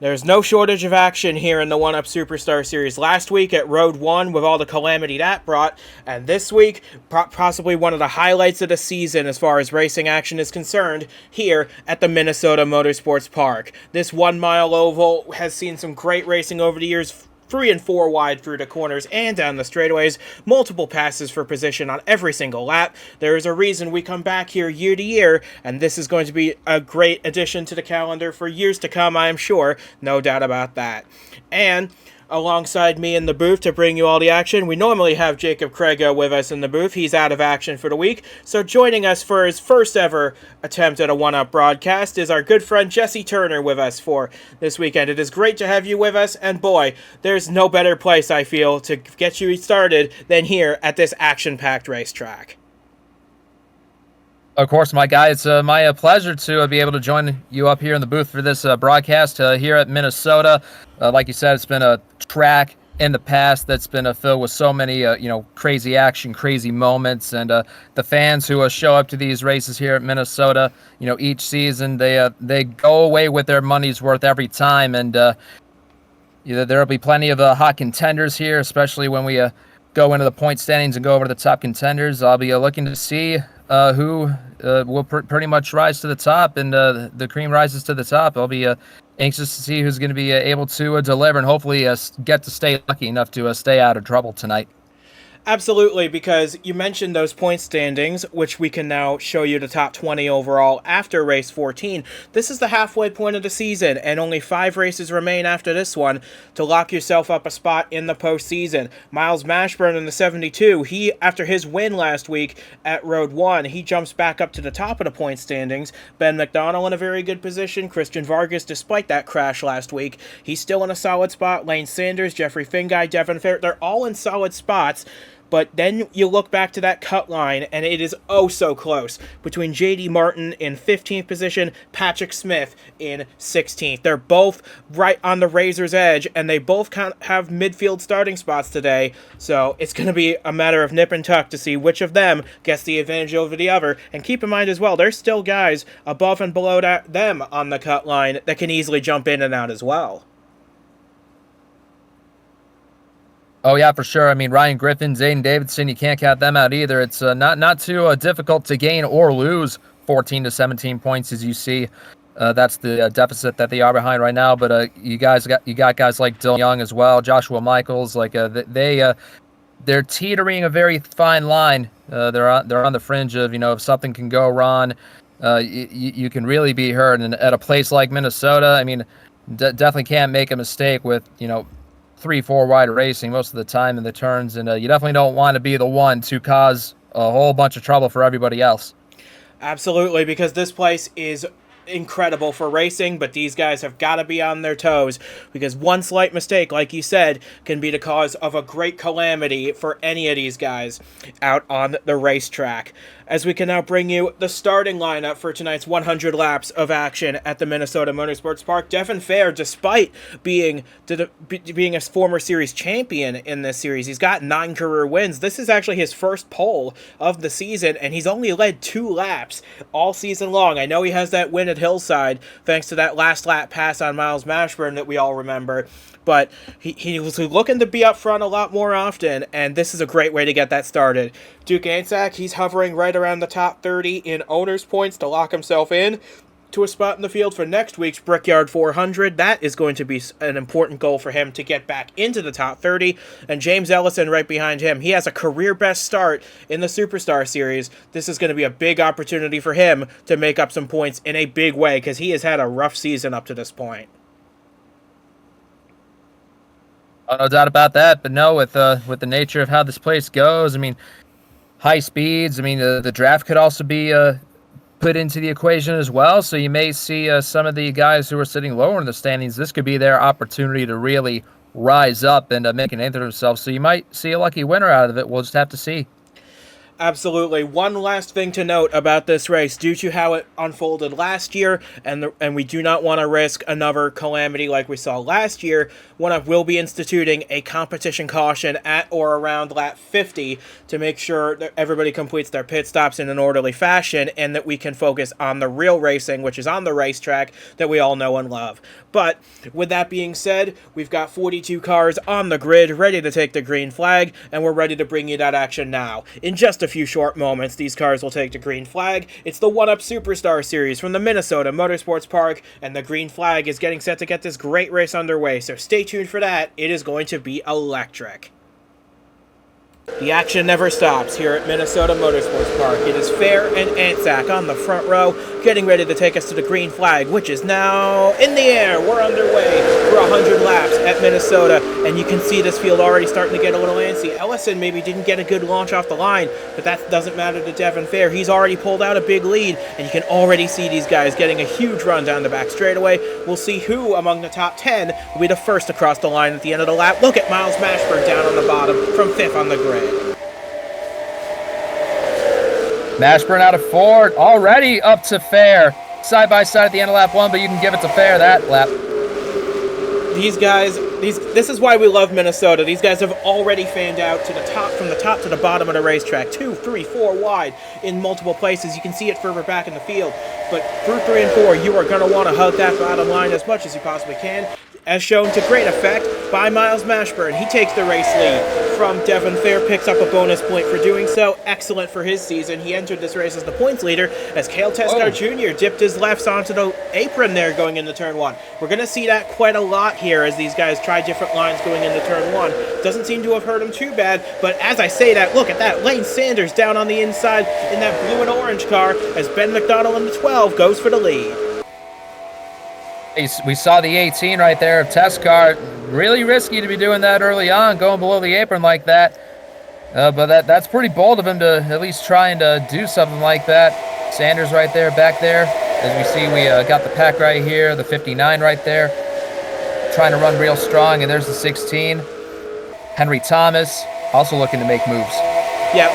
There's no shortage of action here in the 1UP Superstar Series. Last week at Road 1 with all the calamity that brought, and this week, possibly one of the highlights of the season as far as racing action is concerned, here at the Minnesota Motorsports Park. This 1 mile oval has seen some great racing over the years, 3 and 4 wide through the corners and down the straightaways, multiple passes for position on every single lap. There is a reason we come back here year to year, and this is going to be a great addition to the calendar for years to come, I am sure, no doubt about that. And alongside me in the booth to bring you all the action, we normally have Jacob Krega with us in the booth. He's out of action for the week, so joining us for his first ever attempt at a 1UP broadcast is our good friend Jesse Turner with us for this weekend. It is great to have you with us, and boy, there's no better place, I feel, to get you started than here at this action-packed racetrack. Of course, my guy, it's my pleasure to be able to join you up here in the booth for this broadcast here at Minnesota. Like you said, it's been a track in the past that's been filled with so many, crazy action, crazy moments, and the fans who show up to these races here at Minnesota, each season, they go away with their money's worth every time, and there'll be plenty of hot contenders here, especially when we go into the point standings and go over to the top contenders. I'll be looking to see who will pretty much rise to the top, and the cream rises to the top. I'll be anxious to see who's going to be able to deliver and hopefully get to stay lucky enough to stay out of trouble tonight. Absolutely, because you mentioned those point standings, which we can now show you the top 20 overall after race 14. This is the halfway point of the season, and only 5 races remain after this one to lock yourself up a spot in the postseason. Miles Mashburn in the 72, after his win last week at Road 1, he jumps back up to the top of the point standings. Ben McDonnell in a very good position. Christian Vargas, despite that crash last week, he's still in a solid spot. Lane Sanders, Jeffrey Finguy, Devin Fair, they're all in solid spots. But then you look back to that cut line, and it is oh so close between J.D. Martin in 15th position, Patrick Smith in 16th. They're both right on the razor's edge, and they both have midfield starting spots today. So it's going to be a matter of nip and tuck to see which of them gets the advantage over the other. And keep in mind as well, there's still guys above and below them on the cut line that can easily jump in and out as well. Oh, yeah, for sure. I mean, Ryan Griffin, Zayden Davidson, you can't count them out either. It's not too difficult to gain or lose 14 to 17 points, as you see. That's the deficit that they are behind right now. But you got guys like Dylan Young as well, Joshua Michaels. They're teetering a very fine line. They're on the fringe of, if something can go wrong, you can really be hurt. And at a place like Minnesota, I mean, definitely can't make a mistake with 3-4 wide racing most of the time in the turns, and you definitely don't want to be the one to cause a whole bunch of trouble for everybody else. Absolutely, because this place is incredible for racing, but these guys have got to be on their toes, because one slight mistake, like you said, can be the cause of a great calamity for any of these guys out on the racetrack. As we can now bring you the starting lineup for tonight's 100 laps of action at the Minnesota Motorsports Park. Devin Fair, despite being a former series champion in this series, he's got 9 career wins. This is actually his first pole of the season, and he's only led 2 laps all season long. I know he has that win at Hillside thanks to that last lap pass on Miles Mashburn that we all remember, but he was looking to be up front a lot more often, and this is a great way to get that started. Duke Ansack, he's hovering right around the top 30 in owners' points to lock himself in to a spot in the field for next week's Brickyard 400. That is going to be an important goal for him to get back into the top 30. And James Ellison right behind him. He has a career-best start in the Superstar Series. This is going to be a big opportunity for him to make up some points in a big way, because he has had a rough season up to this point. Oh, no doubt about that. But no, with the nature of how this place goes, I mean, high speeds. I mean, the draft could also be put into the equation as well. So you may see some of the guys who are sitting lower in the standings. This could be their opportunity to really rise up and make a name for themselves. So you might see a lucky winner out of it. We'll just have to see. Absolutely. One last thing to note about this race, due to how it unfolded last year, and we do not want to risk another calamity like we saw last year, will be instituting a competition caution at or around lap 50 to make sure that everybody completes their pit stops in an orderly fashion, and that we can focus on the real racing, which is on the racetrack that we all know and love. But with that being said, we've got 42 cars on the grid ready to take the green flag, and we're ready to bring you that action now. In just a few short moments, these cars will take the green flag. It's the 1-Up Superstar Series from the Minnesota Motorsports Park, and the green flag is getting set to get this great race underway, so stay tuned for that. It is going to be electric. The action never stops here at Minnesota Motorsports Park. It is Fair and Anzac on the front row, getting ready to take us to the green flag, which is now in the air. We're underway for 100 laps at Minnesota, and you can see this field already starting to get a little antsy. Ellison maybe didn't get a good launch off the line, but that doesn't matter to Devin Fair. He's already pulled out a big lead, and you can already see these guys getting a huge run down the back straightaway. We'll see who among the top 10 will be the first across the line at the end of the lap. Look at Miles Mashburn down on the bottom from 5th on the grid. Mashburn out of 4, already up to Fair. Side by side at the end of lap 1, but you can give it to Fair that lap. These guys, this is why we love Minnesota. These guys have already fanned out to the top, from the top to the bottom of the racetrack, 2, 3, 4 wide in multiple places. You can see it further back in the field, but through 3 and 4, you are going to want to hug that bottom line as much as you possibly can, as shown to great effect by Miles Mashburn. He takes the race lead from Devin Fair, picks up a bonus point for doing so. Excellent for his season. He entered this race as the points leader as Cale Tescar Jr. dipped his lefts onto the apron there going into turn 1. We're going to see that quite a lot here as these guys try different lines going into turn 1. Doesn't seem to have hurt him too bad, but as I say that, look at that. Lane Sanders down on the inside in that blue and orange car as Ben McDonald in the 12 goes for the lead. We saw the 18 right there of Tescar. Really risky to be doing that early on, going below the apron like that. But that's pretty bold of him to at least trying to do something like that. Sanders right there, back there. As we see, we got the pack right here, the 59 right there. Trying to run real strong, and there's the 16. Henry Thomas also looking to make moves. Yeah,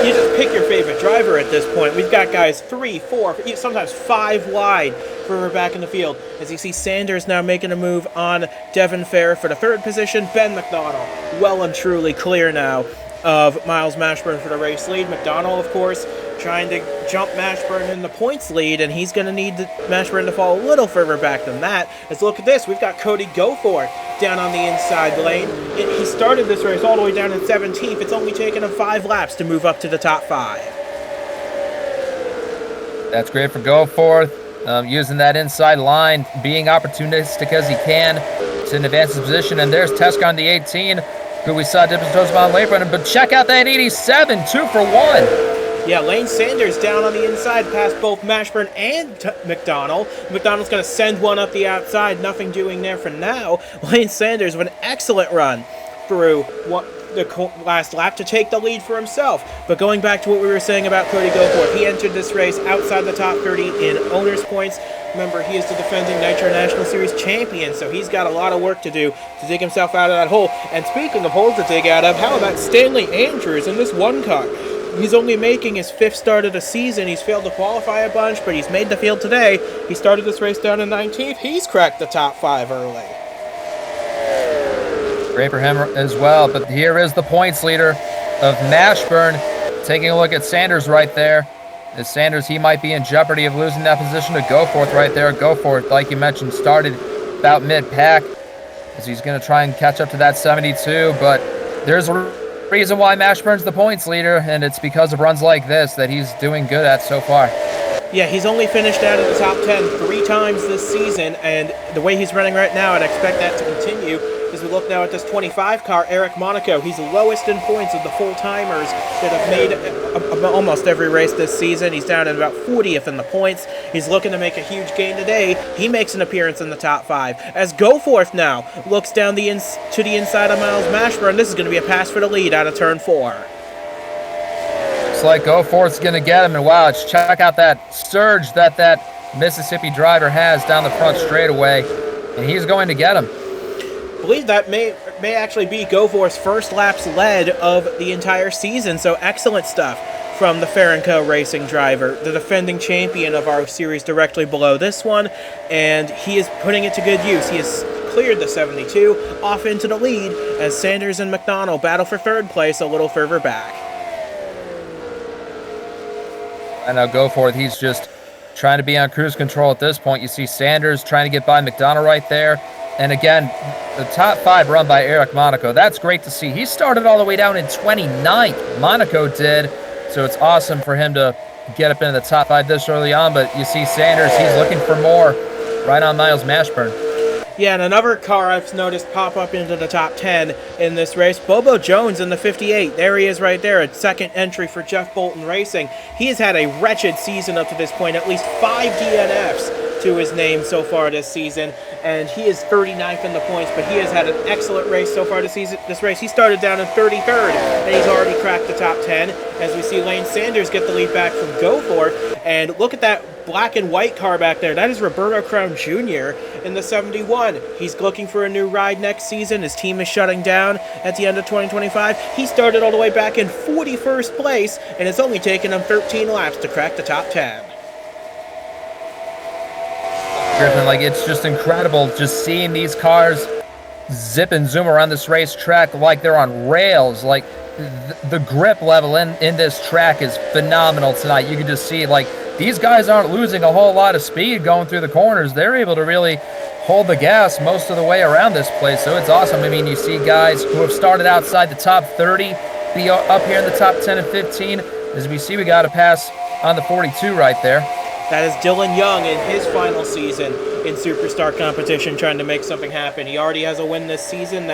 you just pick your favorite driver at this point. We've got guys 3, 4, sometimes 5 wide further back in the field. As you see Sanders now making a move on Devin Fair for the 3rd position. Ben McDonald well and truly clear now of Miles Mashburn for the race lead. McDonald, of course, trying to jump Mashburn in the points lead, and he's going to need Mashburn to fall a little further back than that. Let's look at this. We've got Cody Goforth down on the inside lane. He started this race all the way down in 17th. It's only taken him 5 laps to move up to the top 5. That's great for Goforth. Using that inside line, being opportunistic as he can to advance his position. And there's Tescar on the 18, who we saw dip his toes on late running. But check out that 87, 2 for 1. Yeah, Lane Sanders down on the inside past both Mashburn and McDonald. McDonald's going to send one up the outside. Nothing doing there for now. Lane Sanders with an excellent run through the last lap to take the lead for himself. But going back to what we were saying about Cody Goforth, he entered this race outside the top 30 in owner's points. Remember, he is the defending Nitro National Series champion, so he's got a lot of work to do to dig himself out of that hole. And speaking of holes to dig out of, how about Stanley Andrews in this one car? He's only making his 5th start of the season. He's failed to qualify a bunch, but he's made the field today. He started this race down in 19th. He's cracked the top 5 early. Great for him as well, but here is the points leader of Mashburn. Taking a look at Sanders right there. As Sanders, he might be in jeopardy of losing that position to Goforth right there. Goforth, like you mentioned, started about mid-pack, as he's going to try and catch up to that 72, but there's a reason why Mashburn's the points leader, and it's because of runs like this that he's doing good at so far. Yeah, he's only finished out of the top 10 3 times this season, and the way he's running right now, I'd expect that to continue. As we look now at this 25 car, Eric Monaco, he's the lowest in points of the full-timers that have made almost every race this season. He's down at about 40th in the points. He's looking to make a huge gain today. He makes an appearance in the top 5. As Goforth now looks down to the inside of Miles Mashburn, this is going to be a pass for the lead out of turn 4. Looks like Goforth's going to get him, and wow, check out that surge that Mississippi driver has down the front straightaway, and he's going to get him. I believe that may actually be Goforth's first laps led of the entire season, so excellent stuff from the Farrenco Racing driver, the defending champion of our series directly below this one, and he is putting it to good use. He has cleared the 72 off into the lead as Sanders and McDonald battle for third place a little further back. And now Goforth, he's just trying to be on cruise control at this point. You see Sanders trying to get by McDonald right there. And again, the top 5 run by Eric Monaco. That's great to see. He started all the way down in 29th. Monaco did. So it's awesome for him to get up into the top 5 this early on. But you see Sanders, he's looking for more right on Miles Mashburn. Yeah, and another car I've noticed pop up into the top 10 in this race, Bobo Jones in the 58. There he is right there, a second entry for Jeff Bolton Racing. He has had a wretched season up to this point, at least 5 DNFs to his name so far this season, and he is 39th in the points, but he has had an excellent race so far this race. He started down in 33rd, and he's already cracked the top 10, as we see Lane Sanders get the lead back from Goforth, and look at that black and white car back there. That is Roberto Crown Jr. in the 71. He's looking for a new ride next season. His team is shutting down at the end of 2025. He started all the way back in 41st place, and it's only taken him 13 laps to crack the top 10. Griffin, like, it's just incredible just seeing these cars zip and zoom around this racetrack like they're on rails. Like, the grip level in this track is phenomenal tonight. You can just see, like, these guys aren't losing a whole lot of speed going through the corners. They're able to really hold the gas most of the way around this place, so it's awesome. I mean, you see guys who have started outside the top 30 be up here in the top 10 and 15. As we see, we got a pass on the 42 right there. That is Dylan Young in his final season in Superstar competition, trying to make something happen. He already has a win this season,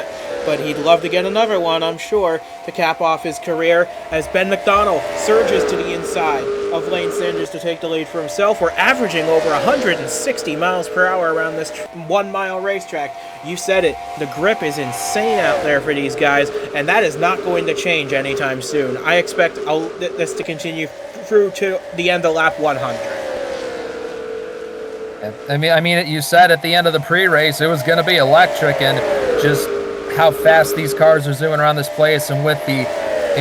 but he'd love to get another one, I'm sure, to cap off his career, as Ben McDonald surges to the inside of Lane Sanders to take the lead for himself. We're averaging over 160 miles per hour around this 1 mile racetrack. You said it, the grip is insane out there for these guys, and that is not going to change anytime soon. I expect this to continue through to the end of lap 100. I mean, you said at the end of the pre-race it was going to be electric, and just how fast these cars are zooming around this place, and with the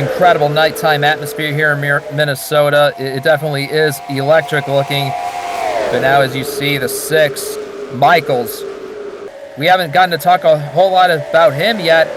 incredible nighttime atmosphere here in Minnesota, it definitely is electric looking. But now, as you see, the 6, Michaels, we haven't gotten to talk a whole lot about him yet.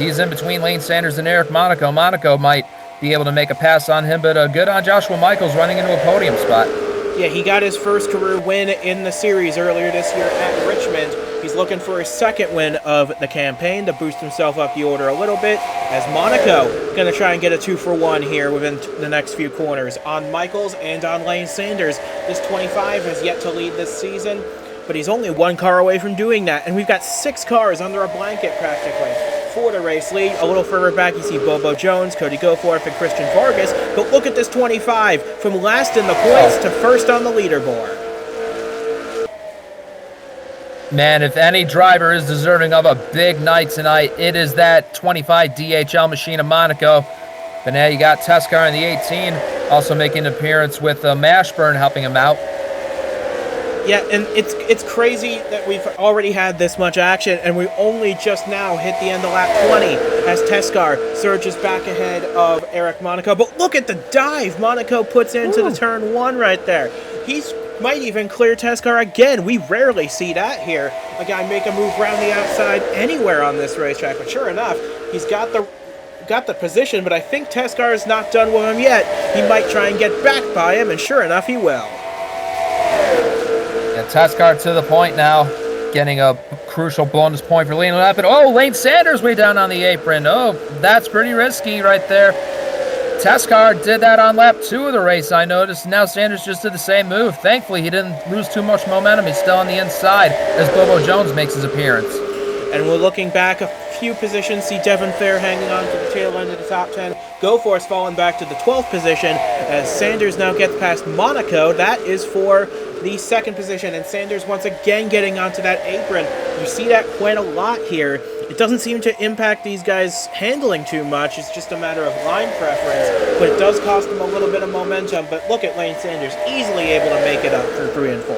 He's in between Lane Sanders and Eric Monaco. Monaco might be able to make a pass on him, but good on Joshua Michaels running into a podium spot. Yeah, he got his first career win in the series earlier this year at Richmond. He's looking for his second win of the campaign to boost himself up the order a little bit, as Monaco going to try and get a 2-for-1 here within the next few corners on Michaels and on Lane Sanders. This 25 has yet to lead this season, but he's only 1 car away from doing that, and we've got 6 cars under a blanket practically for the race lead. A little further back, you see Bobo Jones, Cody Goforth, and Christian Vargas. But look at this 25, from last in the points to first on the leaderboard. Man, if any driver is deserving of a big night tonight, it is that 25 DHL machine of Monaco. But now you got Teskar in the 18, also making an appearance with Mashburn helping him out. Yeah, and it's crazy that we've already had this much action, and we only just now hit the end of lap 20 as Teskar surges back ahead of Eric Monaco. But look at the dive Monaco puts into the turn 1 right there. He's might even clear Teskar again. We rarely see that here. A guy make a move around the outside anywhere on this racetrack, but sure enough, he's got the position, but I think Teskar is not done with him yet. He might try and get back by him, and sure enough, he will. Yeah, Teskar to the point now, getting a crucial bonus point for Lane Lappin. Oh, Lane Sanders way down on the apron. Oh, that's pretty risky right there. Teskar did that on lap 2 of the race, I noticed. Now Sanders just did the same move. Thankfully, he didn't lose too much momentum. He's still on the inside as Bobo Jones makes his appearance. And we're looking back a few positions. See Devin Fair hanging on to the tail end of the top 10. Goforth falling back to the 12th position as Sanders now gets past Monaco. That is for the 2nd position, and Sanders once again getting onto that apron. You see that quite a lot here. It doesn't seem to impact these guys handling too much. It's just a matter of line preference, but it does cost them a little bit of momentum. But look at Lane Sanders, easily able to make it up through 3 and 4.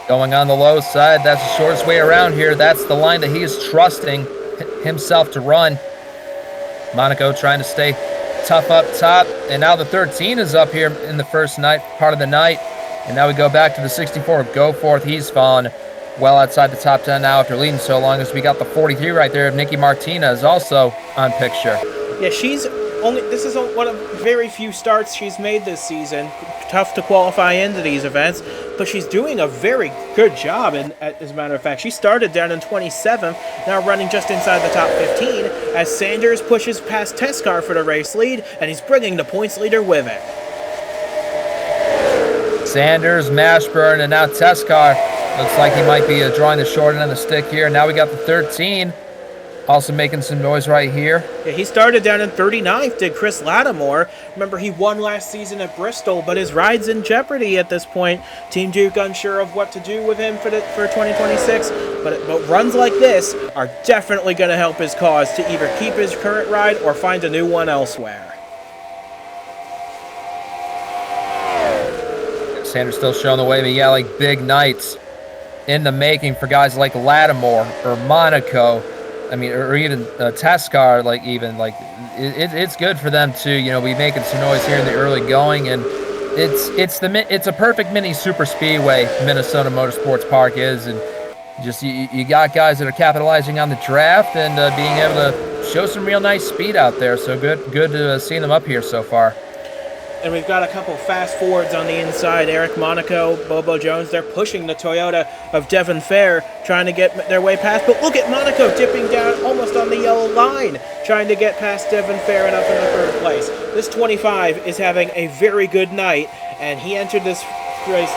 Going on the low side, that's the shortest way around here. That's the line that he is trusting himself to run. Monaco trying to stay tough up top. And now the 13 is up here in the first part of the night. And now we go back to the 64, Go Forth. He's fallen well outside the top 10 now after leading so long, as we got the 43 right there of Nikki Martinez also on picture. Yeah, this is one of very few starts she's made this season. Tough to qualify into these events, but she's doing a very good job. And as a matter of fact, she started down in 27th, now running just inside the top 15, as Sanders pushes past Teskar for the race lead, and he's bringing the points leader with him. Sanders, Mashburn, and now Teskar. Looks like he might be drawing the short end of the stick here. Now we got the 13. Also making some noise right here. Yeah, he started down in 39th, did Chris Lattimore. Remember, he won last season at Bristol, but his ride's in jeopardy at this point. Team Duke unsure of what to do with him for 2026, but runs like this are definitely going to help his cause to either keep his current ride or find a new one elsewhere. Sanders still showing the way, but yeah, like big nights in the making for guys like Lattimore or Monaco. I mean, or even Teskar, it's good for them to, be making some noise here in the early going, and it's a perfect mini super speedway. Minnesota Motorsports Park is, and just you got guys that are capitalizing on the draft and being able to show some real nice speed out there. So good to see them up here so far. And we've got a couple fast forwards on the inside. Eric Monaco, Bobo Jones, they're pushing the Toyota of Devon Fair, trying to get their way past. But look at Monaco dipping down almost on the yellow line, trying to get past Devon Fair and up in the third place. This 25 is having a very good night, and he entered this race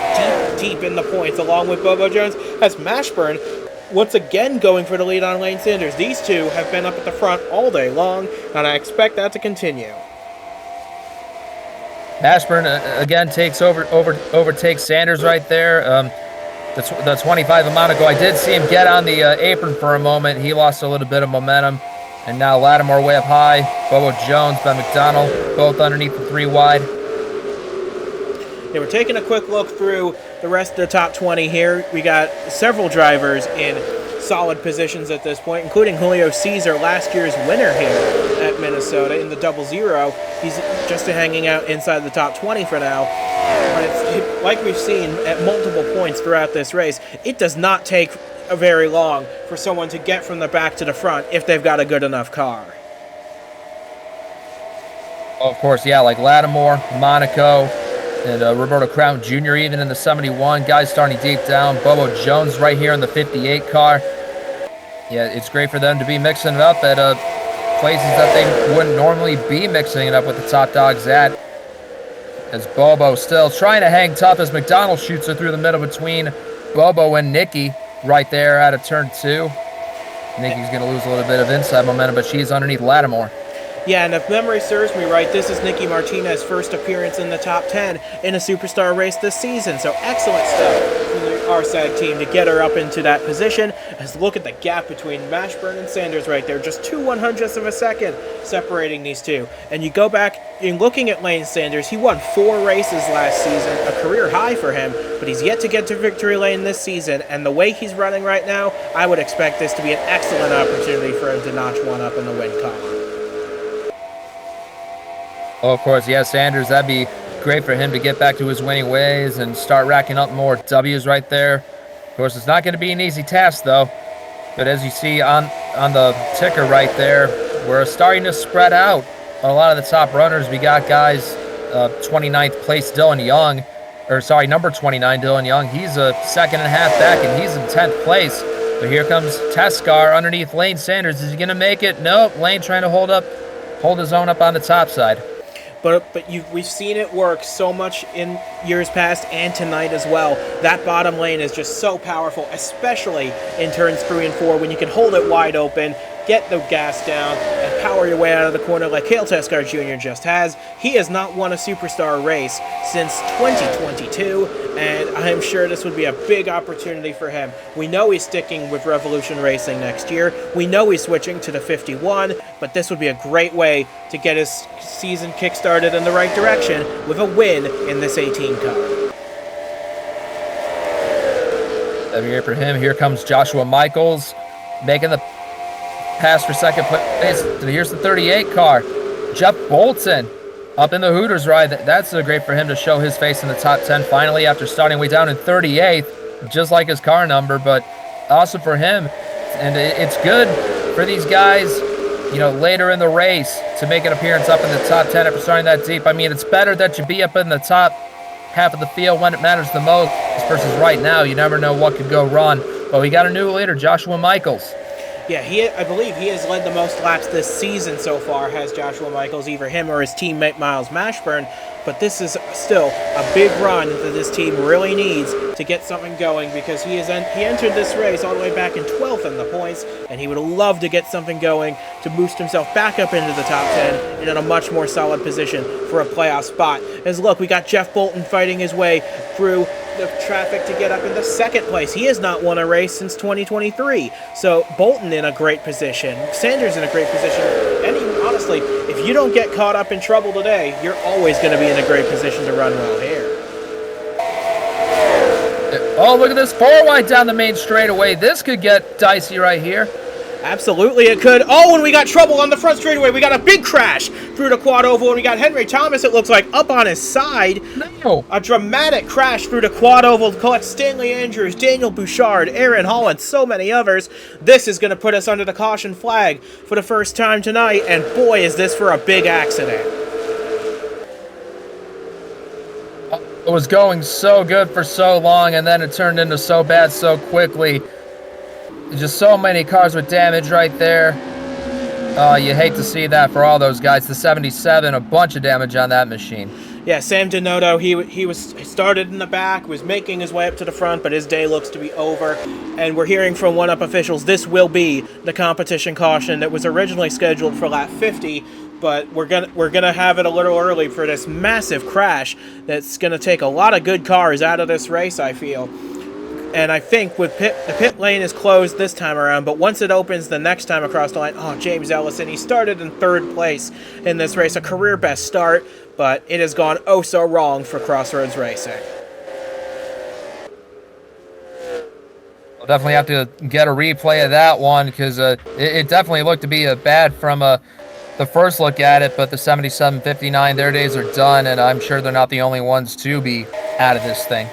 deep in the points, along with Bobo Jones, as Mashburn once again going for the lead on Lane Sanders. These two have been up at the front all day long, and I expect that to continue. Mashburn again overtakes Sanders right there. The 25 of Monaco. I did see him get on the apron for a moment. He lost a little bit of momentum. And now Lattimore way up high. Bobo Jones, Ben McDonald, both underneath the 3 wide. Yeah, we're taking a quick look through the rest of the top 20 here. We got several drivers in solid positions at this point, including Julio Cesar, last year's winner here at Minnesota in the 00. He's just hanging out inside the top 20 for now. But it's like we've seen at multiple points throughout this race, it does not take very long for someone to get from the back to the front if they've got a good enough car. Of course, yeah, like Lattimore, Monaco, and Roberto Crown Jr. even in the 71. Guys starting deep down. Bobo Jones right here in the 58 car. Yeah, it's great for them to be mixing it up at places that they wouldn't normally be mixing it up with the top dogs at. As Bobo still trying to hang tough as McDonald shoots her through the middle between Bobo and Nikki right there out of turn 2. Nikki's going to lose a little bit of inside momentum, but she's underneath Lattimore. Yeah, and if memory serves me right, this is Nikki Martinez's first appearance in the top 10 in a Superstar race this season. So excellent stuff from the RSAG team to get her up into that position. As look at the gap between Mashburn and Sanders right there. Just 2/100ths of a second separating these two. And you go back, in looking at Lane Sanders, he won 4 races last season, a career high for him, but he's yet to get to victory lane this season. And the way he's running right now, I would expect this to be an excellent opportunity for him to notch one up in the win column. Oh, of course, yeah, Sanders, that'd be great for him to get back to his winning ways and start racking up more W's right there. Of course, it's not going to be an easy task, though. But as you see on the ticker right there, we're starting to spread out a lot of the top runners. We got guys, 29th place Dylan Young, number 29 Dylan Young. He's a second and a half back, and he's in 10th place. But here comes Teskar underneath Lane Sanders. Is he going to make it? Nope. Lane trying to hold his own up on the top side. But we've seen it work so much in years past and tonight as well. That bottom lane is just so powerful, especially in turns 3 and 4 when you can hold it wide open, get the gas down, and power your way out of the corner like Cale Teskar Jr. just has. He has not won a Superstar race since 2022, and I am sure this would be a big opportunity for him. We know he's sticking with Revolution Racing next year. We know he's switching to the 51, but this would be a great way to get his season kick-started in the right direction with a win in this 18 car. Here for him. Here comes Joshua Michaels making the pass for second place. Here's the 38 car. Jeff Bolton up in the Hooters ride. That's great for him to show his face in the top 10 finally after starting way down in 38th, just like his car number, but awesome for him. And it's good for these guys, you know, later in the race to make an appearance up in the top 10 after starting that deep. I mean, it's better that you be up in the top half of the field when it matters the most versus right now. You never know what could go wrong. But we got a new leader, Joshua Michaels. Yeah, I believe he has led the most laps this season so far, has Joshua Michaels, either him or his teammate Miles Mashburn. But this is still a big run that this team really needs to get something going, because he entered this race all the way back in 12th in the points, and he would love to get something going to boost himself back up into the top 10 and in a much more solid position for a playoff spot. As look, we got Jeff Bolton fighting his way through the traffic to get up into second place. He has not won a race since 2023. So Bolton in a great position. Sanders in a great position. And even, honestly, if you don't get caught up in trouble today, you're always going to be in a great position to run well here. Oh, look at this 4-wide down the main straightaway. This could get dicey right here. Absolutely, it could. Oh, and we got trouble on the front straightaway. We got a big crash through the quad oval, and we got Henry Thomas, it looks like, up on his side. No. A dramatic crash through the quad oval to collect Stanley Andrews, Daniel Bouchard, Aaron Holland, so many others. This is going to put us under the caution flag for the first time tonight, and boy, is this for a big accident. It was going so good for so long, and then it turned into so bad so quickly. Just so many cars with damage right there. You hate to see that for all those guys. The 77, a bunch of damage on that machine. Yeah, Sam Donato, he started in the back, was making his way up to the front, but his day looks to be over. And we're hearing from one-up officials this will be the competition caution that was originally scheduled for lap 50, but we're gonna have it a little early for this massive crash that's gonna take a lot of good cars out of this race, I feel. And I think the pit lane is closed this time around, but once it opens the next time across the line, oh, James Ellison, he started in third place in this race, a career best start, but it has gone oh so wrong for Crossroads Racing. We'll definitely have to get a replay of that one, because it definitely looked to be bad from the first look at it, but the 77-59, their days are done, and I'm sure they're not the only ones to be out of this thing.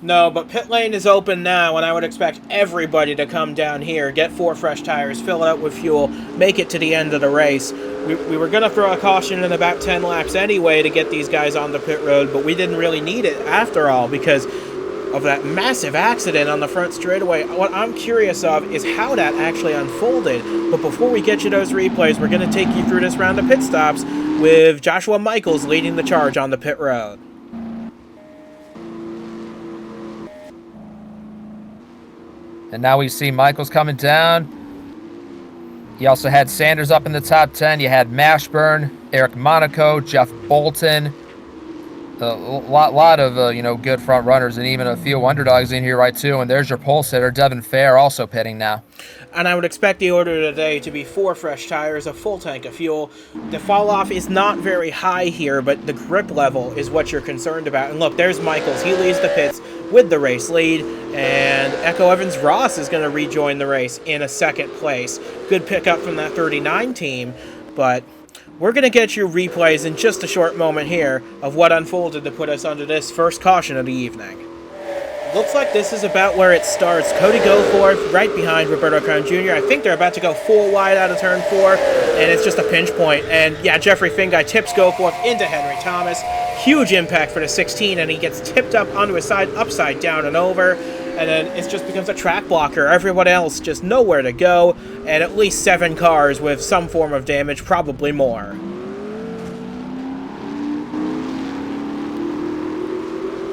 No, but pit lane is open now, and I would expect everybody to come down here, get 4 fresh tires, fill it up with fuel, make it to the end of the race. We were going to throw a caution in about 10 laps anyway to get these guys on the pit road, but we didn't really need it after all because of that massive accident on the front straightaway. What I'm curious of is how that actually unfolded. But before we get you those replays, we're going to take you through this round of pit stops with Joshua Michaels leading the charge on the pit road. And now we see Michaels coming down. You also had Sanders up in the top 10. You had Mashburn, Eric Monaco, Jeff Bolton. A lot of good front runners, and even a few underdogs in here right too. And there's your pole sitter, Devin Fair, also pitting now. And I would expect the order today to be 4 fresh tires, a full tank of fuel. The fall off is not very high here, but the grip level is what you're concerned about. And look, there's Michaels. He leads the pits with the race lead, and Echo Evans Ross is going to rejoin the race in a second place. Good pickup from that 39 team, but we're going to get you replays in just a short moment here of what unfolded to put us under this first caution of the evening. Looks like this is about where it starts. Cody Goforth right behind Roberto Crown Jr. I think they're about to go full wide out of turn 4, and it's just a pinch point. And yeah, Jeffrey Finguy tips Goforth into Henry Thomas. Huge impact for the 16, and he gets tipped up onto his side, upside down and over. And then it just becomes a track blocker. Everyone else just nowhere to go, and at least 7 cars with some form of damage, probably more.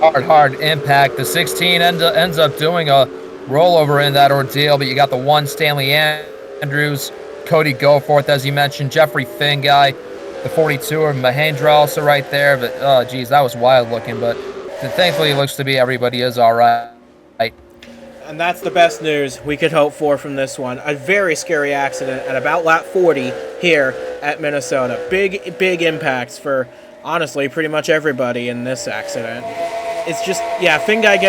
Hard impact. The 16 ends up doing a rollover in that ordeal, but you got the 1 Stanley Andrews, Cody Goforth, as you mentioned, Jeffrey Finguy, the 42 of Mahendra also right there. But oh geez, that was wild looking, but thankfully it looks to be everybody is all right. And that's the best news we could hope for from this one. A very scary accident at about lap 40 here at Minnesota. Big impacts for, honestly, pretty much everybody in this accident. It's just, yeah, Finguy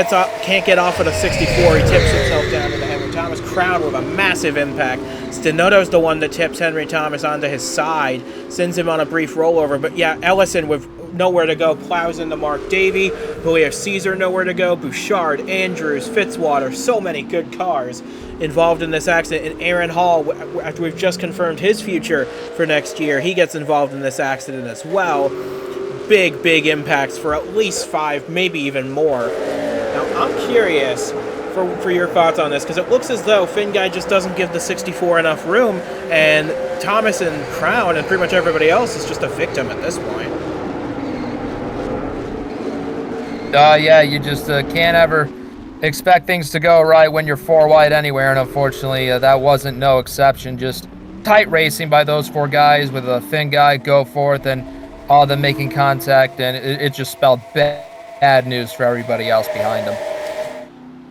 can't get off at a 64. He tips himself down into Henry Thomas. Crown with a massive impact Stenotto's the one that tips Henry Thomas onto his side, sends him on a brief rollover. But yeah, Ellison with nowhere to go plows into Mark Davey. Julio Caesar nowhere to go. Bouchard, Andrews, Fitzwater, so many good cars involved in this accident. And Aaron Hall, after we've just confirmed his future for next year, he gets involved in this accident as well. Big impacts for at least 5, maybe even more. Now, I'm curious for your thoughts on this, because it looks as though Finn Guy just doesn't give the 64 enough room, and Thomas and Crown and pretty much everybody else is just a victim at this point. Yeah, you just can't ever expect things to go right when you're 4 wide anywhere, and unfortunately that wasn't no exception. Just tight racing by those 4 guys with a Finn Guy, Go Forth, and all of them making contact, and it just spelled bad news for everybody else behind them.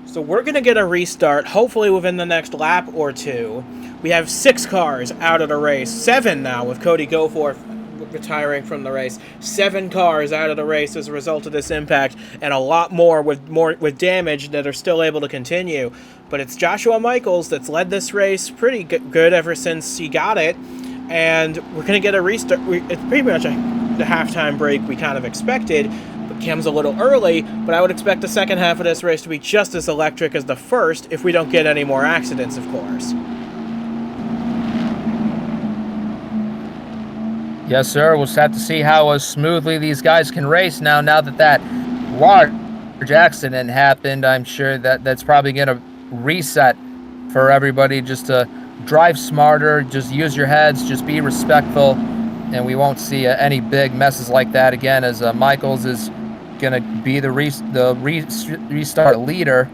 So we're going to get a restart, hopefully within the next lap or 2. We have 6 cars out of the race. 7 now with Cody Goforth retiring from the race. 7 cars out of the race as a result of this impact, and a lot more with damage that are still able to continue. But it's Joshua Michaels that's led this race pretty good ever since he got it, and we're going to get a restart. It's pretty much the halftime break we kind of expected. Comes a little early, but I would expect the second half of this race to be just as electric as the first if we don't get any more accidents, of course. Yes, sir. We'll just have to see how smoothly these guys can race now that large accident happened. I'm sure that's probably going to reset for everybody just to drive smarter, just use your heads, just be respectful, and we won't see any big messes like that again, as Michaels is going to be the restart leader,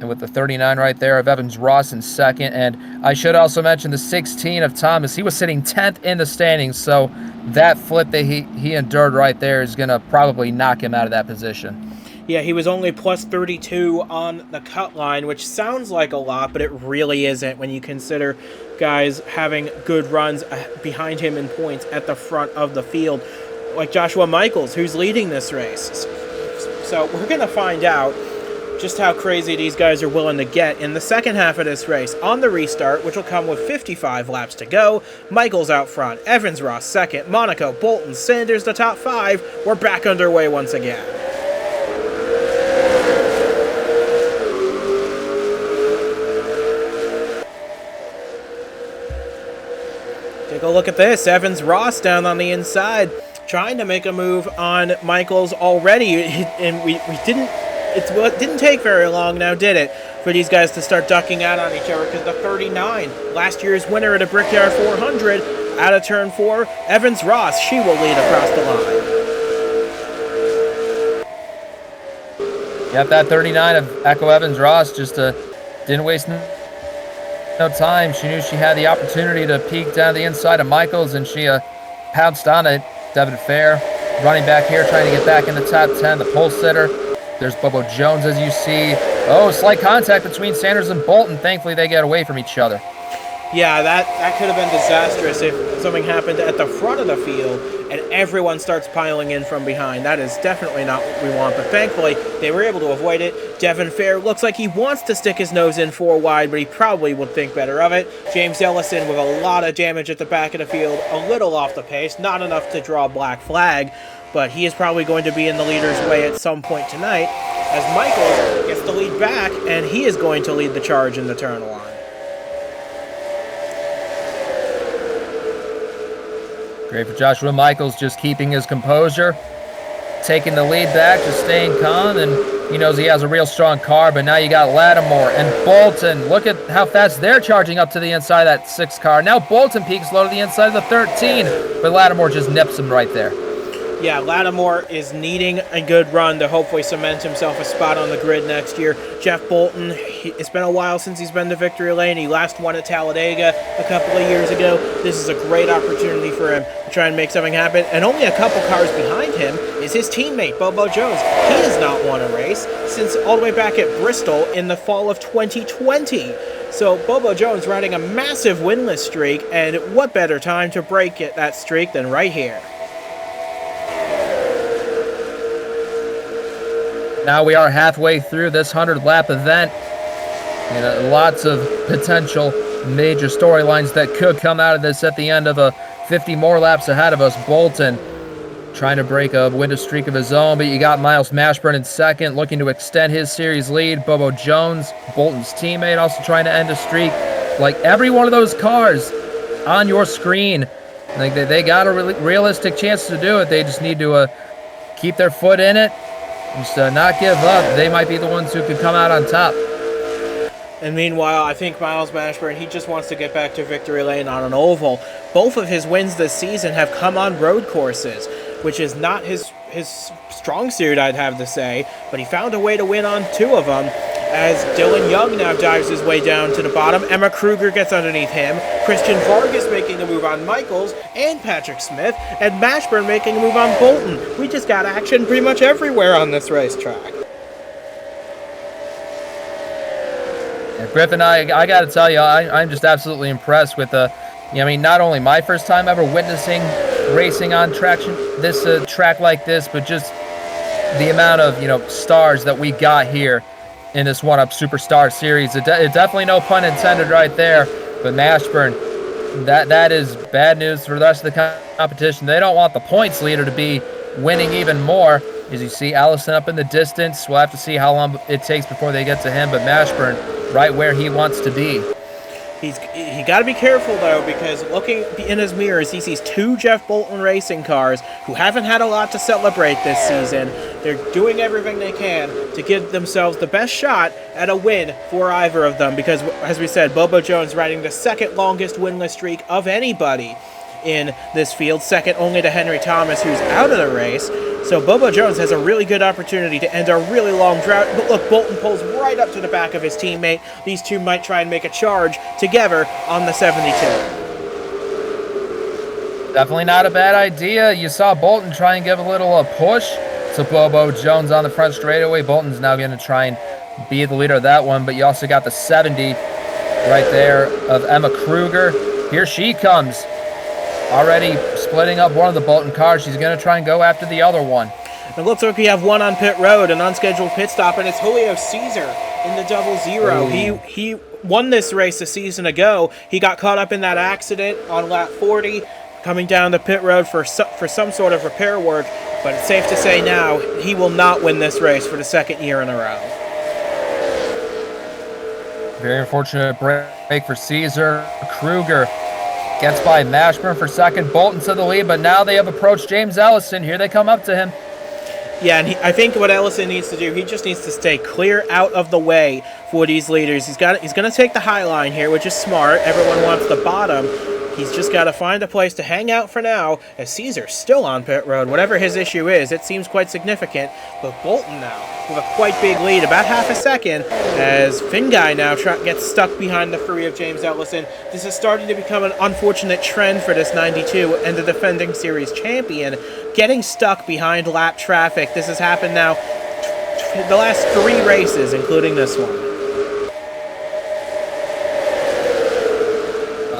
and with the 39 right there of Evans Ross in second. And I should also mention the 16 of Thomas. He was sitting 10th in the standings, so that flip that he endured right there is going to probably knock him out of that position. Yeah, he was only plus 32 on the cut line, which sounds like a lot, but it really isn't when you consider guys having good runs behind him in points at the front of the field, like Joshua Michaels, who's leading this race. So we're going to find out just how crazy these guys are willing to get in the second half of this race. On the restart, which will come with 55 laps to go, Michaels out front, Evans Ross second, Monaco, Bolton, Sanders the top 5. We're back underway once again. Take a look at this. Evans Ross down on the inside, trying to make a move on Michaels already, and it didn't take very long now, did it, for these guys to start ducking out on each other, because the 39, last year's winner at a Brickyard 400, out of turn 4, Evans Ross, she will lead across the line. Yep, that 39 of Echo Evans Ross just didn't waste no time. She knew she had the opportunity to peek down the inside of Michaels, and she pounced on it. Devin Fair running back here, trying to get back in the top 10. The pole sitter. There's Bobo Jones, as you see. Oh, slight contact between Sanders and Bolton. Thankfully, they get away from each other. Yeah, that could have been disastrous if something happened at the front of the field and everyone starts piling in from behind. That is definitely not what we want, but thankfully they were able to avoid it. Devin Fair looks like he wants to stick his nose in 4 wide, but he probably would think better of it. James Ellison with a lot of damage at the back of the field, a little off the pace, not enough to draw a black flag, but he is probably going to be in the leader's way at some point tonight, as Michaels gets the lead back, and he is going to lead the charge in the turn line. Great for Joshua Michaels, just keeping his composure, taking the lead back, just staying calm, and he knows he has a real strong car. But now you got Lattimore and Bolton. Look at how fast they're charging up to the inside of that 6 car. Now Bolton peaks low to the inside of the 13, but Lattimore just nips him right there. Yeah, Lattimore is needing a good run to hopefully cement himself a spot on the grid next year. Jeff Bolton, it's been a while since he's been to victory lane. He last won at Talladega a couple of years ago. This is a great opportunity for him to try and make something happen. And only a couple cars behind him is his teammate, Bobo Jones. He has not won a race since all the way back at Bristol in the fall of 2020. So Bobo Jones riding a massive winless streak, and what better time to break that streak than right here. Now we are halfway through this 100-lap event, and lots of potential major storylines that could come out of this at the end of a 50 more laps ahead of us. Bolton trying to break a winning streak of his own, but you got Miles Mashburn in second, looking to extend his series lead. Bobo Jones, Bolton's teammate, also trying to end a streak. Like, every one of those cars on your screen, like they got a really realistic chance to do it. They just need to keep their foot in it, just not give up. They might be the ones who could come out on top. And meanwhile, I think Miles Mashburn, he just wants to get back to victory lane on an oval. Both of his wins this season have come on road courses, which is not his strong suit, I'd have to say, but he found a way to win on 2 of them, as Dylan Young now dives his way down to the bottom. Emma Kruger gets underneath him, Christian Vargas making a move on Michaels and Patrick Smith, and Mashburn making a move on Bolton. We just got action pretty much everywhere on this racetrack. Griffin, I got to tell you, I'm just absolutely impressed with not only my first time ever witnessing racing on this track like this, but just the amount of stars that we got here in this one-up Superstar Series. It definitely, no pun intended right there, but Mashburn, that is bad news for the rest of the competition. They don't want the points leader to be winning even more. As you see Ellison up in the distance, we'll have to see how long it takes before they get to him, but Mashburn right where he wants to be. He got to be careful, though, because looking in his mirrors, he sees 2 Jeff Bolton racing cars who haven't had a lot to celebrate this season. They're doing everything they can to give themselves the best shot at a win for either of them, because, as we said, Bobo Jones riding the second longest winless streak of anybody in this field, second only to Henry Thomas, who's out of the race. So Bobo Jones has a really good opportunity to end a really long drought. But look, Bolton pulls right up to the back of his teammate. These two might try and make a charge together on the 72. Definitely not a bad idea. You saw Bolton try and give a little push to Bobo Jones on the front straightaway. Bolton's now going to try and be the leader of that one. But you also got the 70 right there of Emma Kruger. Here she comes. Already splitting up one of the Bolton cars. She's going to try and go after the other one. It looks like we have one on pit road, an unscheduled pit stop, and it's Julio Caesar in the 00. He won this race a season ago. He got caught up in that accident on lap 40, coming down the pit road for some sort of repair work, but it's safe to say now he will not win this race for the 2nd year in a row. Very unfortunate break for Caesar. Kruger gets by Mashburn for second. Bolton to the lead, but now they have approached James Ellison. Here they come up to him. Yeah, and I think what Ellison needs to do, he just needs to stay clear out of the way for these leaders. He's going to take the high line here, which is smart. Everyone wants the bottom. He's just got to find a place to hang out for now, as Caesar's still on pit road. Whatever his issue is, it seems quite significant. But Bolton now with a quite big lead, about half a second, as Finguy now gets stuck behind the 3 of James Ellison. This is starting to become an unfortunate trend for this 92 and the defending series champion, getting stuck behind lap traffic. This has happened now the last 3 races, including this one.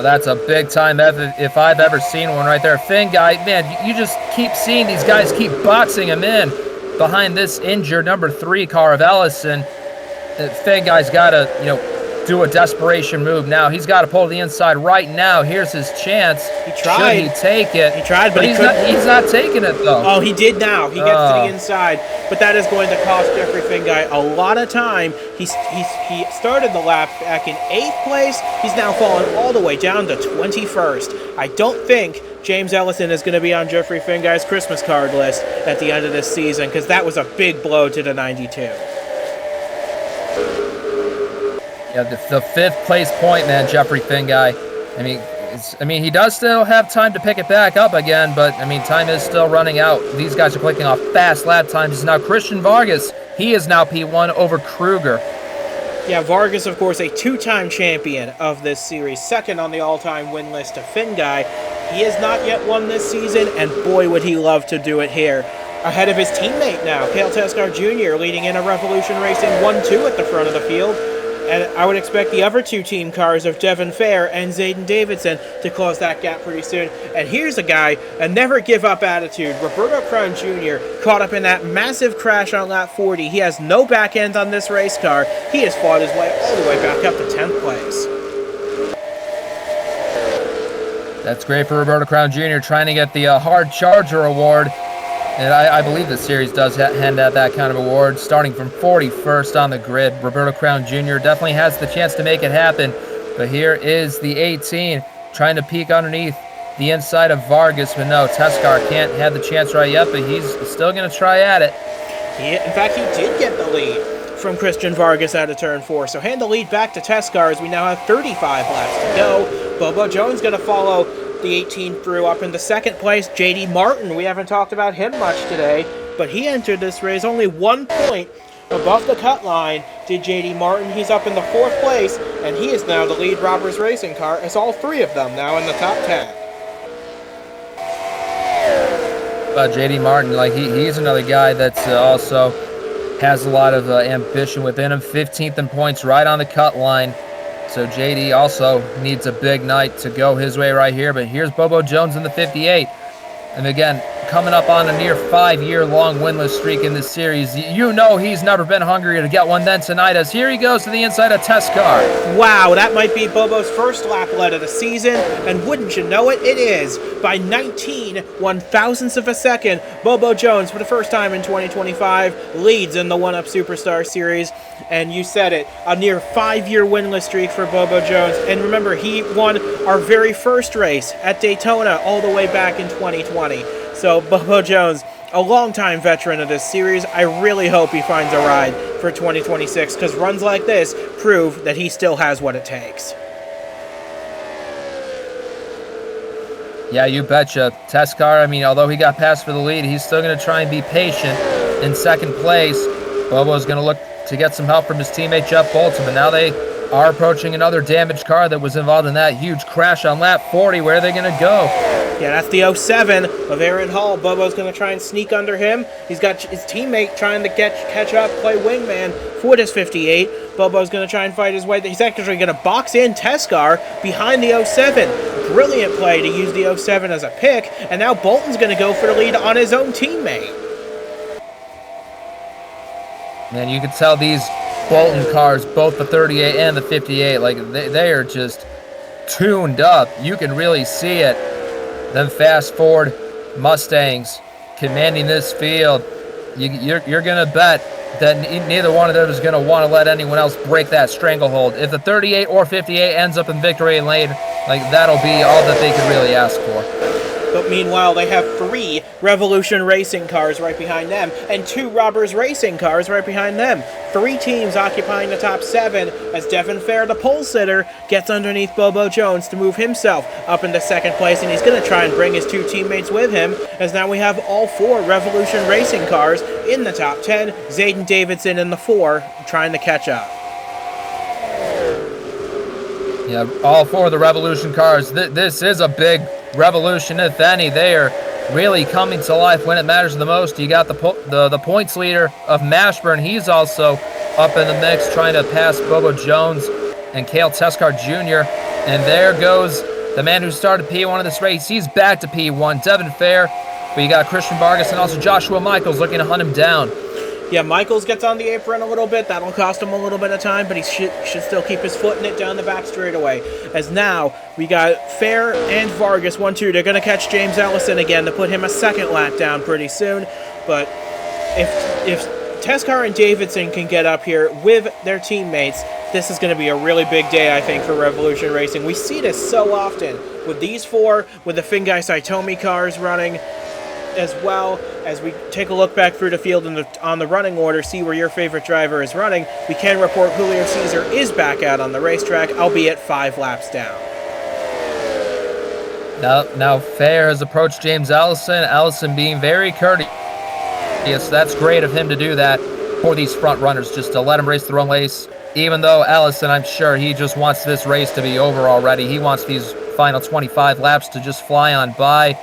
That's a big-time if I've ever seen one right there. Finguy, man, you just keep seeing these guys keep boxing him in behind this injured number 3 car of Ellison. Finguy's got to, do a desperation move now. He's got to pull to the inside right now. Here's his chance. He tried. Should he take it? He tried, but he's not taking it, though. Oh, he did now. He gets to the inside, but that is going to cost Jeffrey Finguy a lot of time. He started the lap back in 8th place. He's now fallen all the way down to 21st. I don't think James Ellison is going to be on Jeffrey Finguy's Christmas card list at the end of this season, because that was a big blow to the 92. Yeah, the 5th place point, man, Jeffrey Finguy. I mean, he does still have time to pick it back up again, but, time is still running out. These guys are clicking off fast lap times. Now Christian Vargas, he is now P1 over Kruger. Yeah, Vargas, of course, a 2-time champion of this series, second on the all-time win list to Finguy. He has not yet won this season, and boy, would he love to do it here. Ahead of his teammate now, Cale Teskar Jr., leading in a Revolution Racing 1-2 at the front of the field. And I would expect the other 2 team cars of Devin Fair and Zayden Davidson to close that gap pretty soon. And here's a guy, a never-give-up attitude. Roberto Crown Jr. caught up in that massive crash on lap 40. He has no back end on this race car. He has fought his way all the way back up to 10th place. That's great for Roberto Crown Jr. trying to get the Hard Charger Award. And I believe the series does hand out that kind of award. Starting from 41st on the grid, Roberto Crown Jr. definitely has the chance to make it happen. But here is the 18 trying to peek underneath the inside of Vargas. But no, Teskar can't have the chance right yet, but he's still going to try at it. In fact, he did get the lead from Christian Vargas out of turn 4. So hand the lead back to Teskar as we now have 35 laps to go. Bobo Jones going to follow the 18 through up in the second place. JD Martin, we haven't talked about him much today, but he entered this race only 1 point above the cut line did JD Martin. He's up in the 4th place, and he is now the lead Robbers racing car, as all 3 of them now in the top 10. JD Martin, like he's another guy that's also has a lot of ambition within him. 15th in points right on the cut line. So JD also needs a big night to go his way right here. But here's Bobo Jones in the 58. And again, coming up on a near 5-year-long winless streak in this series. You know he's never been hungrier to get one than tonight, as here he goes to the inside of Teskar. Wow, that might be Bobo's first lap lead of the season, and wouldn't you know it, it is. By 19 one-thousandths of a second, Bobo Jones, for the first time in 2025, leads in the 1UP Superstar Series. And you said it, a near 5-year winless streak for Bobo Jones. And remember, he won our very first race at Daytona all the way back in 2020. So Bobo Jones, a longtime veteran of this series, I really hope he finds a ride for 2026, because runs like this prove that he still has what it takes. Yeah, you betcha. Teskar, I mean, although he got passed for the lead, he's still going to try and be patient. In second place, Bobo's going to look to get some help from his teammate Jeff Bolton, but now they are approaching another damaged car that was involved in that huge crash on lap 40. Where are they going to go? Yeah, that's the 07 of Aaron Hall. Bobo's going to try and sneak under him. He's got his teammate trying to catch up, play wingman for this 58. Bobo's going to try and fight his way. He's actually going to box in Teskar behind the 07. Brilliant play to use the 07 as a pick, and now Bolton's going to go for the lead on his own teammate. Man, you can tell these Bolton cars, both the 38 and the 58, like they are just tuned up. You can really see it. Then fast forward, Mustangs commanding this field. You're going to bet that neither one of them is going to want to let anyone else break that stranglehold. If the 38 or 58 ends up in victory lane, like that'll be all that they could really ask for. But meanwhile, they have 3 Revolution Racing cars right behind them, and 2 Robbers Racing cars right behind them. 3 teams occupying the top 7, as Devin Fair, the pole sitter, gets underneath Bobo Jones to move himself up into second place, and he's going to try and bring his 2 teammates with him, as now we have all 4 Revolution Racing cars in the top 10. Zayden Davidson in the 4, trying to catch up. Yeah, all 4 of the Revolution cars. This is a big revolution, if any. They are really coming to life when it matters the most. You got the points leader of Mashburn. He's also up in the mix, trying to pass Bobo Jones and Cale Teskar Jr. And there goes the man who started P1 of this race. He's back to P1, Devin Fair. But you got Christian Vargas and also Joshua Michaels looking to hunt him down. Yeah, Michaels gets on the apron a little bit. That'll cost him a little bit of time, but he should still keep his foot in it down the back straightaway. As now, we got Fair and Vargas, 1-2. They're going to catch James Ellison again to put him a second lap down pretty soon. But if Teskar and Davidson can get up here with their teammates, this is going to be a really big day, I think, for Revolution Racing. We see this so often with these 4, with the Fingai Saitomi cars running, as well as we take a look back through the field on the running order, see where your favorite driver is running. We can report Julio Cesar is back out on the racetrack, albeit 5 laps down. Now Fair has approached James Ellison. Ellison being very courteous. Yes, that's great of him to do that for these front runners, just to let him race their own race. Even though Ellison, I'm sure he just wants this race to be over already. He wants these final 25 laps to just fly on by.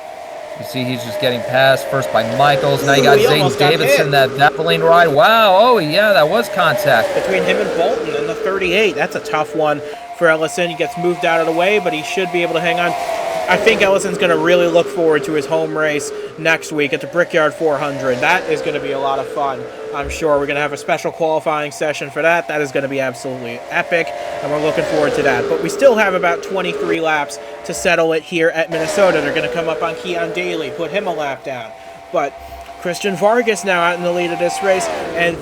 You see he's just getting passed first by Michaels. Now you got Zayden Davidson, that Zeppelin ride. Wow, oh yeah, that was contact. Between him and Bolton in the 38. That's a tough one for Ellison. He gets moved out of the way, but he should be able to hang on. I think Ellison's going to really look forward to his home race next week at the Brickyard 400. That is going to be a lot of fun. I'm sure we're going to have a special qualifying session for that. That is going to be absolutely epic, and we're looking forward to that. But we still have about 23 laps to settle it here at Minnesota. They're going to come up on Keon Daly, put him a lap down. But Christian Vargas now out in the lead of this race, and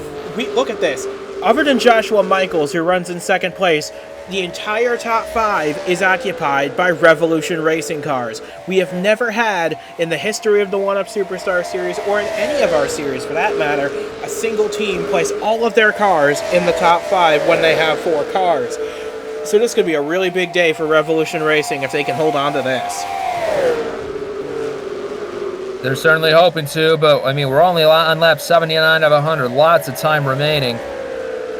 look at this. Other than Joshua Michaels, who runs in second place, the entire top 5 is occupied by Revolution racing cars. We have never had, in the history of the 1UP Superstar Series, or in any of our series for that matter, a single team place all of their cars in the top 5 when they have 4 cars. So this could be a really big day for Revolution Racing if they can hold on to this. They're certainly hoping to, but I mean, we're only on lap 79 of 100. Lots of time remaining.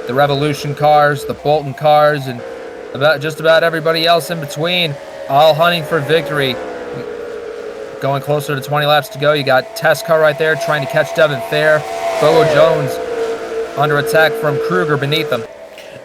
The Revolution cars, the Bolton cars, and just about everybody else in between, all hunting for victory. Going closer to 20 laps to go. You got Test car right there trying to catch Devin Fair. Bobo Jones under attack from Kruger beneath them.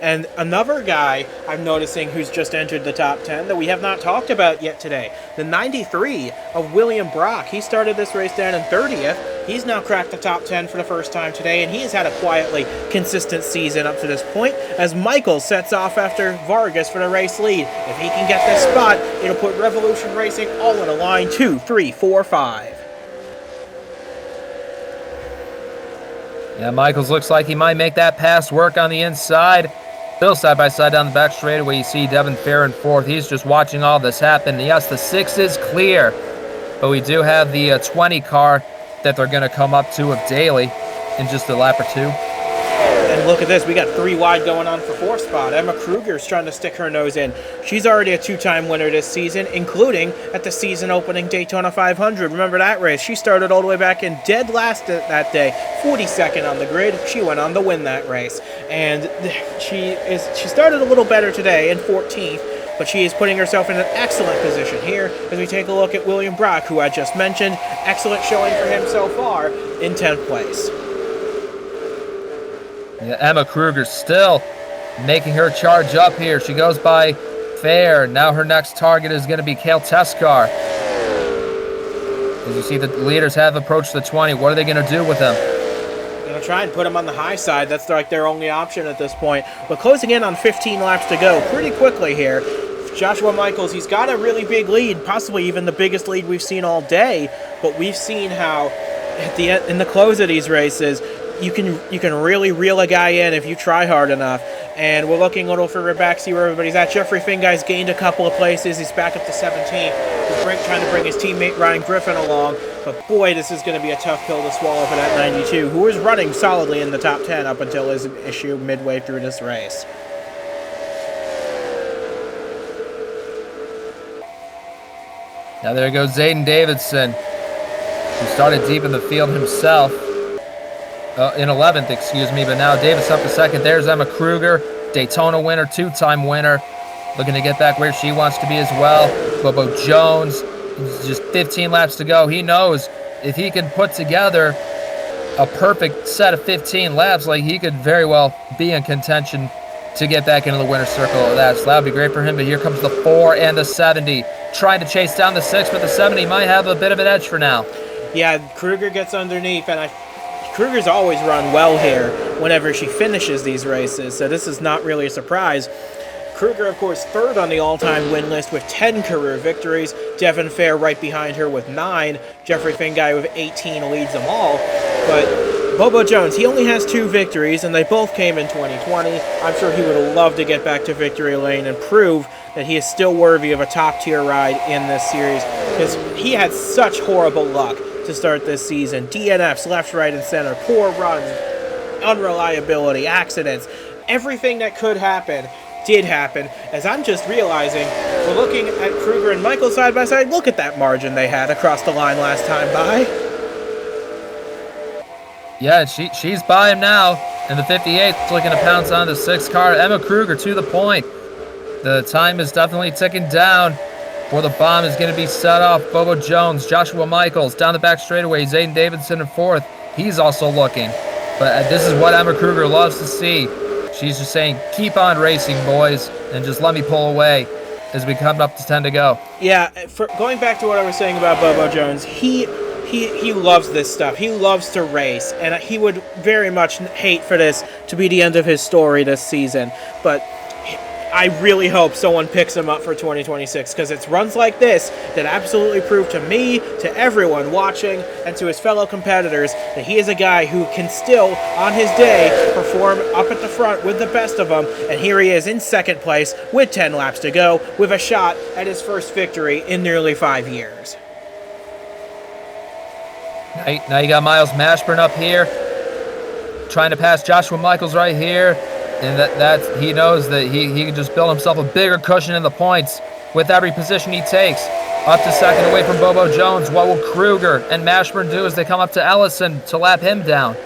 And another guy I'm noticing who's just entered the top 10 that we have not talked about yet today, the 93 of William Brock. He started this race down in 30th. He's now cracked the top 10 for the first time today, and he has had a quietly consistent season up to this point as Michael sets off after Vargas for the race lead. If he can get this spot, it'll put Revolution Racing all in a line 2, 3, 4, 5. Yeah, Michaels looks like he might make that pass work on the inside. Still side by side down the back straightaway, you see Devin Fair in 4th. He's just watching all this happen. Yes, the 6 is clear, but we do have the 20 car that they're going to come up to of Daly in just a lap or 2. And look at this, we got 3 wide going on for 4th spot. Emma Kruger's trying to stick her nose in. She's already a 2-time winner this season, including at the season opening Daytona 500. Remember that race? She started all the way back in dead last that day, 42nd on the grid. She went on to win that race. And she started a little better today in 14th, but she is putting herself in an excellent position here as we take a look at William Brock, who I just mentioned. Excellent showing for him so far in 10th place. Yeah, Emma Kruger still making her charge up here. She goes by Fair. Now her next target is going to be Kale Teskar. As you see, the leaders have approached the 20. What are they going to do with them? Going to try and put them on the high side. That's like their only option at this point. But closing in on 15 laps to go pretty quickly here. Joshua Michaels, he's got a really big lead, possibly even the biggest lead we've seen all day. But we've seen how at the end, in the close of these races, you can really reel a guy in if you try hard enough. And we're looking a little further back, see where everybody's at. Jeffrey Finguy's gained a couple of places. He's back up to 17th. He's trying to bring his teammate Ryan Griffin along. But boy, this is going to be a tough pill to swallow for that 92, who is running solidly in the top 10 up until his issue midway through this race. Now there goes Zayden Davidson, who started deep in the field himself. In 11th, excuse me, but now Davis up to 2nd. There's Emma Kruger, Daytona winner, 2-time winner, looking to get back where she wants to be as well. Bobo Jones, just 15 laps to go. He knows if he can put together a perfect set of 15 laps, like he could very well be in contention to get back into the winner's circle of that. So that would be great for him, but here comes the 4 and the 70. Trying to chase down the 6, but the 70 might have a bit of an edge for now. Yeah, Kruger gets underneath, and Kruger's always run well here whenever she finishes these races, so this is not really a surprise. Kruger, of course, 3rd on the all-time win list with 10 career victories. Devin Fair right behind her with 9. Jeffrey Finguy with 18 leads them all. But Bobo Jones, he only has 2 victories, and they both came in 2020. I'm sure he would have loved to get back to victory lane and prove that he is still worthy of a top-tier ride in this series, because he had such horrible luck to start this season. DNFs left, right, and center, poor runs, unreliability, accidents. Everything that could happen did happen. As I'm just realizing, we're looking at Kruger and Michael side by side. Look at that margin they had across the line last time by. Yeah, she's by him now. And the 58th looking to pounce on the 6th car. Emma Kruger to the point. The time is definitely ticking down. Where the bomb is going to be set off. Bobo Jones, Joshua Michaels, down the back straightaway. Zayden Davidson in 4th. He's also looking. But this is what Emma Kruger loves to see. She's just saying, keep on racing, boys, and just let me pull away. as we come up to 10 to go. Yeah, for going back to what I was saying about Bobo Jones, he loves this stuff. He loves to race, and he would very much hate for this to be the end of his story this season. But I really hope someone picks him up for 2026, because it's runs like this that absolutely prove to me, to everyone watching, and to his fellow competitors that he is a guy who can still, on his day, perform up at the front with the best of them. And here he is in second place with 10 laps to go, with a shot at his first victory in nearly 5 years. Now you got Miles Mashburn up here, trying to pass Joshua Michaels right here. And that he knows that he can just build himself a bigger cushion in the points with every position he takes. Up to second away from Bobo Jones. What will Kruger and Mashburn do as they come up to Ellison to lap him down?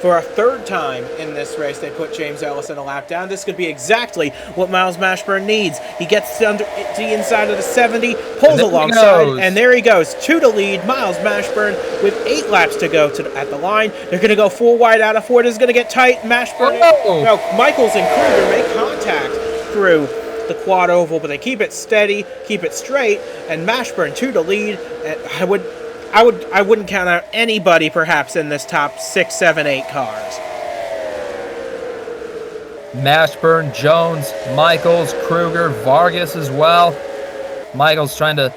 For a third time in this race, they put James Ellison a lap down. This could be exactly what Miles Mashburn needs. He gets to the inside of the 70, pulls alongside, and there he goes. 2 to lead, Miles Mashburn with 8 laps to go at the line. They're going to go 4 wide out of 4. This is going to get tight. Mashburn, Michaels and Kruger make contact through the quad oval, but they keep it steady, keep it straight, and Mashburn 2 to lead. I wouldn't count out anybody perhaps in this top 6, 7, 8 cars. Mashburn, Jones, Michaels, Kruger, Vargas as well. Michaels trying to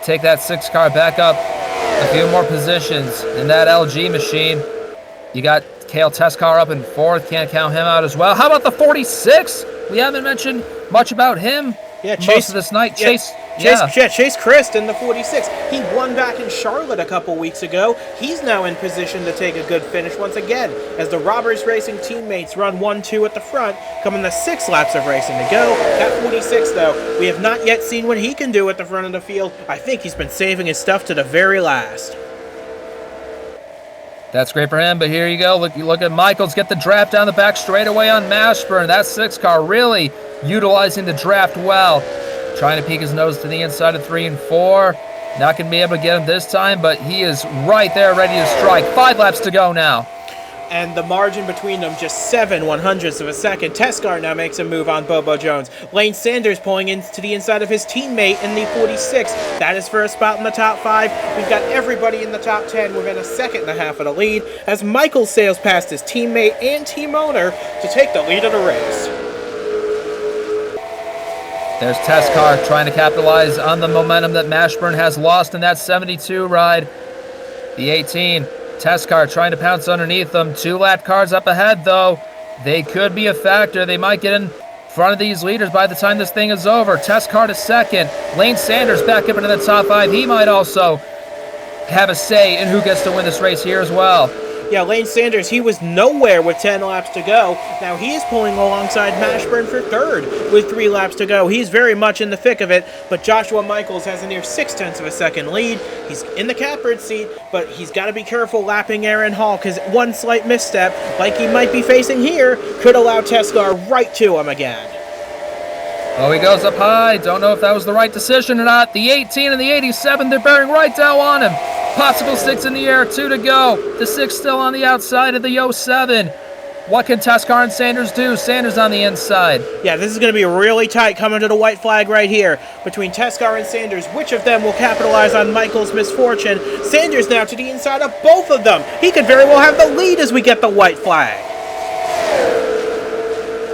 take that 6 car back up a few more positions in that LG machine. You got Cale Teskar up in 4th. Can't count him out as well. How about the 46? We haven't mentioned much about him. Yeah, most of this night. Chase Christ in the 46. He won back in Charlotte a couple weeks ago. He's now in position to take a good finish once again as the Robbers Racing teammates run 1-2 at the front, coming to 6 laps of racing to go. That 46, though, we have not yet seen what he can do at the front of the field. I think he's been saving his stuff to the very last. That's great for him, but here you go. Look at Michaels get the draft down the back straightaway on Mashburn. That 6 car really utilizing the draft well. Trying to peek his nose to the inside of 3 and 4. Not going to be able to get him this time, but he is right there ready to strike. 5 laps to go now. And the margin between them just 7/100ths of a second. Teskar now makes a move on Bobo Jones. Lane Sanders pulling into the inside of his teammate in the 46. That is for a spot in the top 5. We've got everybody in the top 10 within a second and a half of the lead as Michael sails past his teammate and team owner to take the lead of the race. There's Teskar trying to capitalize on the momentum that Mashburn has lost in that 72 ride. The 18. Teskar trying to pounce underneath them. 2 lap cars up ahead, though. They could be a factor. They might get in front of these leaders by the time this thing is over. Teskar to second. Lane Sanders back up into the top 5. He might also have a say in who gets to win this race here as well. Yeah, Lane Sanders, he was nowhere with 10 laps to go. Now he is pulling alongside Mashburn for 3rd with 3 laps to go. He's very much in the thick of it, but Joshua Michaels has a near 0.6 of a second lead. He's in the catbird seat, but he's got to be careful lapping Aaron Hall, because one slight misstep, like he might be facing here, could allow Teskar right to him again. Oh, he goes up high. Don't know if that was the right decision or not. The 18 and the 87, they're bearing right down on him. Possible 6 in the air, 2 to go. The 6 still on the outside of the 07. What can Teskar and Sanders do? Sanders on the inside. Yeah, this is going to be really tight coming to the white flag right here between Teskar and Sanders. Which of them will capitalize on Michael's misfortune? Sanders now to the inside of both of them. He could very well have the lead as we get the white flag.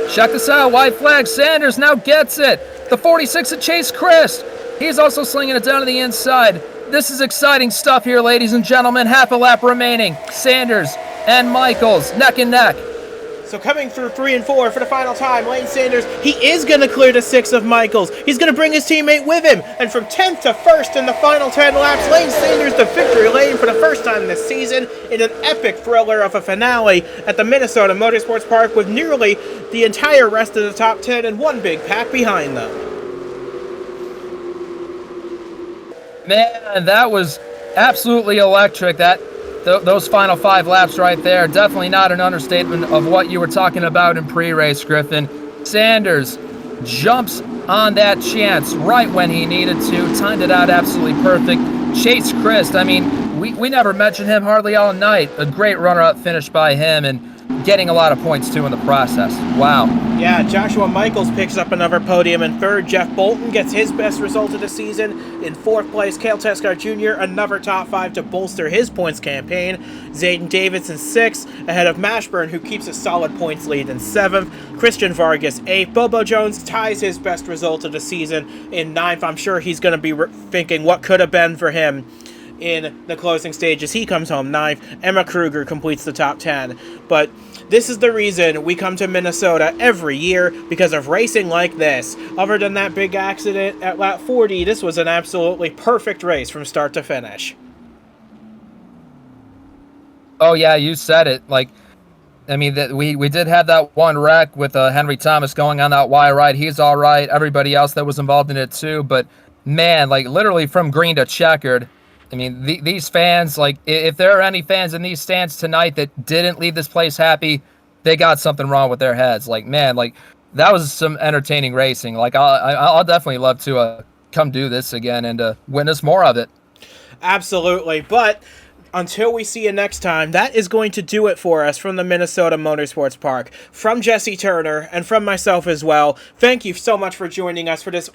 Check this out, white flag. Sanders now gets it. The 46 of Chase Christ. He's also slinging it down to the inside. This is exciting stuff here, ladies and gentlemen. Half a lap remaining. Sanders and Michaels neck and neck. So coming through 3 and 4 for the final time, Lane Sanders, he is going to clear the 6 of Michaels. He's going to bring his teammate with him. And from 10th to 1st in the final 10 laps, Lane Sanders the victory lane for the first time this season in an epic thriller of a finale at the Minnesota Motorsports Park with nearly the entire rest of the top 10 and one big pack behind them. Man, that was absolutely electric. Those final 5 laps right there, definitely not an understatement of what you were talking about in pre-race, Griffin. Sanders jumps on that chance right when he needed to, timed it out absolutely perfect. Chase Christ, I mean, we never mentioned him hardly all night. A great runner-up finish by him, and getting a lot of points too in the process. Wow. Yeah, Joshua Michaels picks up another podium in third. Jeff Bolton gets his best result of the season in fourth place. Cale Tescar Jr., another top 5 to bolster his points campaign. Zayden Davidson sixth, ahead of Mashburn, who keeps a solid points lead in seventh. Christian Vargas eighth. Bobo Jones ties his best result of the season in ninth. I'm sure he's going to be thinking what could have been for him in the closing stages. He comes home ninth. Emma Kruger completes the top 10. But this is the reason we come to Minnesota every year, because of racing like this. Other than that big accident at lap 40, this was an absolutely perfect race from start to finish. Oh yeah, you said it. Like, I mean, that we did have that one wreck with Henry Thomas going on that wire ride. He's all right. Everybody else that was involved in it too. But man, like literally from green to checkered. I mean, these fans, like, if there are any fans in these stands tonight that didn't leave this place happy, they got something wrong with their heads. Like, man, like, that was some entertaining racing. Like, I'll definitely love to come do this again and witness more of it. Absolutely. But until we see you next time, that is going to do it for us from the Minnesota Motorsports Park. From Jesse Turner and from myself as well, thank you so much for joining us for this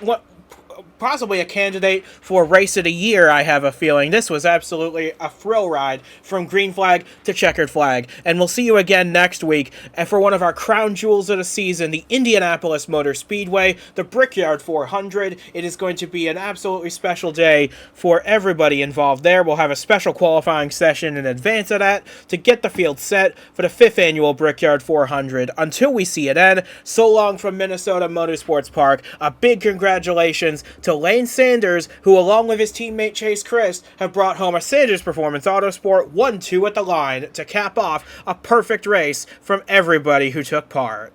possibly a candidate for race of the year, I have a feeling. This was absolutely a thrill ride from green flag to checkered flag. And we'll see you again next week and for one of our crown jewels of the season, the Indianapolis Motor Speedway, the Brickyard 400. It is going to be an absolutely special day for everybody involved there. We'll have a special qualifying session in advance of that to get the field set for the 5th annual Brickyard 400. Until we see it end, so long from Minnesota Motorsports Park. A big congratulations to Lane Sanders, who along with his teammate Chase Christ have brought home a Sanders Performance Autosport 1-2 at the line to cap off a perfect race from everybody who took part.